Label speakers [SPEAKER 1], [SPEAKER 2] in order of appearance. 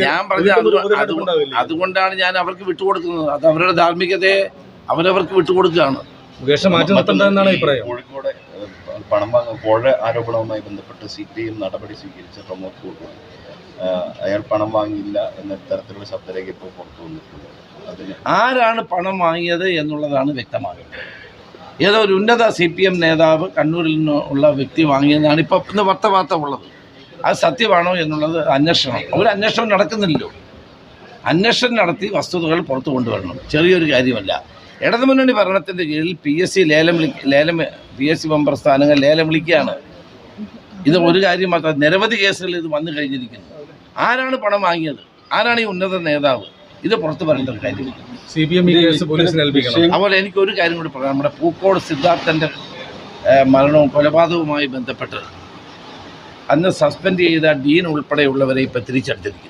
[SPEAKER 1] ഞാൻ പറഞ്ഞ അതുകൊണ്ടാണ് ഞാൻ അവർക്ക് വിട്ടുകൊടുക്കുന്നത്. അത് അവരുടെ ധാർമ്മികതയെ അവരവർക്ക് വിട്ടുകൊടുക്കുകയാണ്.
[SPEAKER 2] കോഴിക്കോട് പണം കോഴ ആരോപണവുമായി ബന്ധപ്പെട്ട് CPM നടപടി സ്വീകരിച്ച പ്രമോദ് കോഴിക്കോട് അയാൾ പണം വാങ്ങിയില്ല എന്ന തരത്തിലുള്ള ശബ്ദരേഖ ഇപ്പോൾ പുറത്തു വന്നിട്ടുണ്ട്. അതിന് ആരാണ് പണം വാങ്ങിയത് എന്നുള്ളതാണ് വ്യക്തമാകുന്നത്. ഏതോ ഒരു ഉന്നത CPM നേതാവ് കണ്ണൂരിൽ നിന്നുള്ള വ്യക്തി വാങ്ങിയതാണ് ഇപ്പോൾ ഇന്ന് വാർത്ത ഉള്ളത്. അത് സത്യമാണോ എന്നുള്ളത് അന്വേഷണം. ഒരു അന്വേഷണം നടക്കുന്നില്ലല്ലോ. അന്വേഷണം നടത്തി വസ്തുതകൾ പുറത്തു കൊണ്ടുവരണം. ചെറിയൊരു കാര്യമല്ല. ഇടതുമുന്നണി ഭരണത്തിൻ്റെ കീഴിൽ PSC PSC മെമ്പർ സ്ഥാനങ്ങൾ ലേലം വിളിക്കുകയാണ്. ഇത് ഒരു കാര്യം മാത്രം, നിരവധി കേസുകൾ ഇത് വന്നു കഴിഞ്ഞിരിക്കുന്നു. ആരാണ് പണം വാങ്ങിയത്? ആരാണ് ഈ ഉന്നത നേതാവ്? ഇത് പുറത്ത് പറയേണ്ട ഒരു കാര്യമില്ല. അതുപോലെ എനിക്കൊരു കാര്യം കൂടി പറയാം. നമ്മുടെ പൂക്കോട് സിദ്ധാർത്ഥൻ്റെ മരണവും കൊലപാതകവുമായി ബന്ധപ്പെട്ട് അന്ന് സസ്പെൻഡ് ചെയ്ത ഡീൻ ഉൾപ്പെടെയുള്ളവരെ ഇപ്പം തിരിച്ചെടുത്തിരിക്കുന്നു.